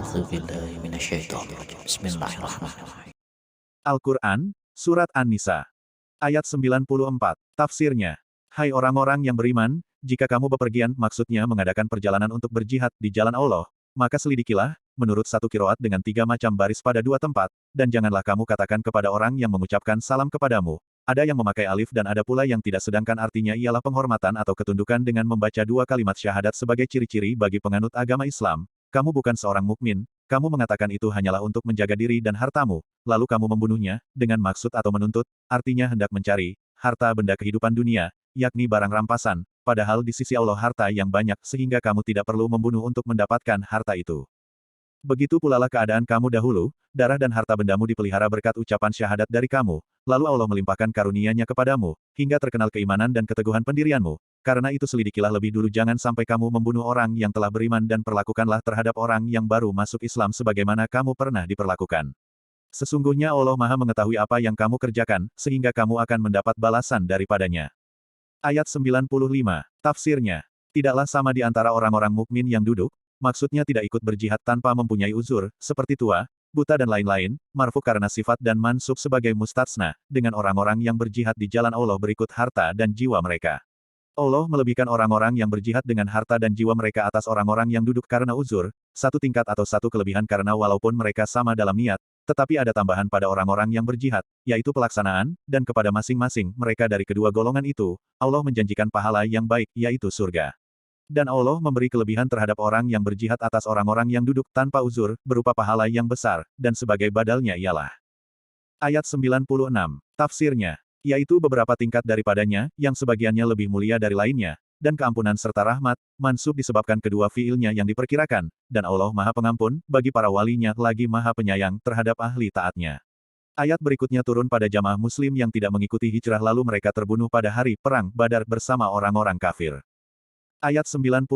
أعوذ بالله من الشيطان الرجيم بسم الله الرحمن الرحيم Al-Quran, Surat An-Nisa. Ayat 94. Tafsirnya. Hai orang-orang yang beriman, jika kamu bepergian maksudnya mengadakan perjalanan untuk berjihad di jalan Allah, maka selidikilah, menurut satu kiroat dengan 3 macam baris pada 2 tempat, dan janganlah kamu katakan kepada orang yang mengucapkan salam kepadamu. Ada yang memakai alif dan ada pula yang tidak, sedangkan artinya ialah penghormatan atau ketundukan dengan membaca 2 kalimat syahadat sebagai ciri-ciri bagi penganut agama Islam. Kamu bukan seorang mukmin, kamu mengatakan itu hanyalah untuk menjaga diri dan hartamu, lalu kamu membunuhnya, dengan maksud atau menuntut, artinya hendak mencari, harta benda kehidupan dunia, yakni barang rampasan, padahal di sisi Allah harta yang banyak sehingga kamu tidak perlu membunuh untuk mendapatkan harta itu. Begitu pulalah keadaan kamu dahulu, darah dan harta bendamu dipelihara berkat ucapan syahadat dari kamu, lalu Allah melimpahkan karunia-Nya kepadamu, hingga terkenal keimanan dan keteguhan pendirianmu. Karena itu selidikilah lebih dulu, jangan sampai kamu membunuh orang yang telah beriman dan perlakukanlah terhadap orang yang baru masuk Islam sebagaimana kamu pernah diperlakukan. Sesungguhnya Allah Maha mengetahui apa yang kamu kerjakan, sehingga kamu akan mendapat balasan daripadanya. Ayat 95. Tafsirnya. Tidaklah sama di antara orang-orang mukmin yang duduk, maksudnya tidak ikut berjihad tanpa mempunyai uzur, seperti tua, buta dan lain-lain, marfu karena sifat dan mansub sebagai mustatsna, dengan orang-orang yang berjihad di jalan Allah berikut harta dan jiwa mereka. Allah melebihkan orang-orang yang berjihad dengan harta dan jiwa mereka atas orang-orang yang duduk karena uzur, satu tingkat atau satu kelebihan karena walaupun mereka sama dalam niat, tetapi ada tambahan pada orang-orang yang berjihad, yaitu pelaksanaan, dan kepada masing-masing mereka dari kedua golongan itu, Allah menjanjikan pahala yang baik, yaitu surga. Dan Allah memberi kelebihan terhadap orang yang berjihad atas orang-orang yang duduk tanpa uzur, berupa pahala yang besar, dan sebagai badalnya ialah. Ayat 96. Tafsirnya. Yaitu beberapa tingkat daripadanya, yang sebagiannya lebih mulia dari lainnya, dan keampunan serta rahmat, mansub disebabkan kedua fiilnya yang diperkirakan, dan Allah Maha Pengampun, bagi para walinya lagi Maha Penyayang terhadap ahli taatnya. Ayat berikutnya turun pada jamaah muslim yang tidak mengikuti hijrah lalu mereka terbunuh pada hari perang Badar bersama orang-orang kafir. Ayat 97.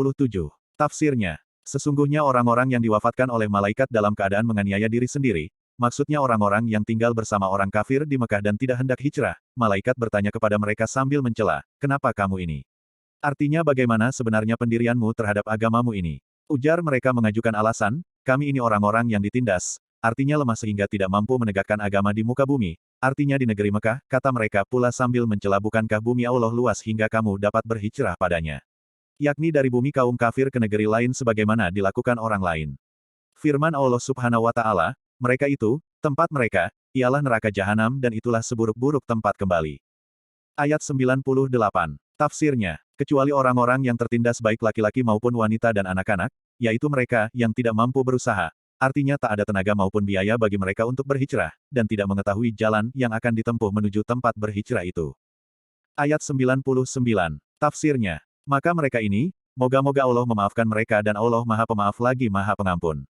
Tafsirnya. Sesungguhnya orang-orang yang diwafatkan oleh malaikat dalam keadaan menganiaya diri sendiri, maksudnya orang-orang yang tinggal bersama orang kafir di Mekah dan tidak hendak hijrah, malaikat bertanya kepada mereka sambil mencela, kenapa kamu ini? Artinya bagaimana sebenarnya pendirianmu terhadap agamamu ini? Ujar mereka mengajukan alasan, kami ini orang-orang yang ditindas, artinya lemah sehingga tidak mampu menegakkan agama di muka bumi, artinya di negeri Mekah, kata mereka pula sambil mencela, bukankah bumi Allah luas hingga kamu dapat berhijrah padanya? Yakni dari bumi kaum kafir ke negeri lain sebagaimana dilakukan orang lain. Firman Allah Subhanahu wa Ta'ala, mereka itu, tempat mereka, ialah neraka jahanam dan itulah seburuk-buruk tempat kembali. Ayat 98. Tafsirnya, kecuali orang-orang yang tertindas baik laki-laki maupun wanita dan anak-anak, yaitu mereka yang tidak mampu berusaha, artinya tak ada tenaga maupun biaya bagi mereka untuk berhijrah, dan tidak mengetahui jalan yang akan ditempuh menuju tempat berhijrah itu. Ayat 99. Tafsirnya, maka mereka ini, moga-moga Allah memaafkan mereka dan Allah Maha Pemaaf lagi Maha Pengampun.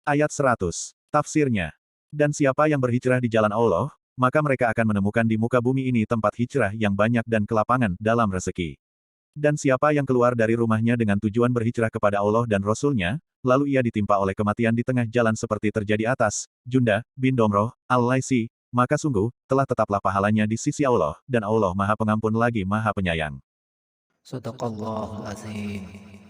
Ayat 100. Tafsirnya. Dan siapa yang berhijrah di jalan Allah, maka mereka akan menemukan di muka bumi ini tempat hijrah yang banyak dan kelapangan dalam rezeki. Dan siapa yang keluar dari rumahnya dengan tujuan berhijrah kepada Allah dan Rasul-Nya, lalu ia ditimpa oleh kematian di tengah jalan seperti terjadi atas, Junda bin Domroh, Al-Laisi, maka sungguh, telah tetaplah pahalanya di sisi Allah, dan Allah Maha Pengampun lagi Maha Penyayang. Sadaqallahul Azim.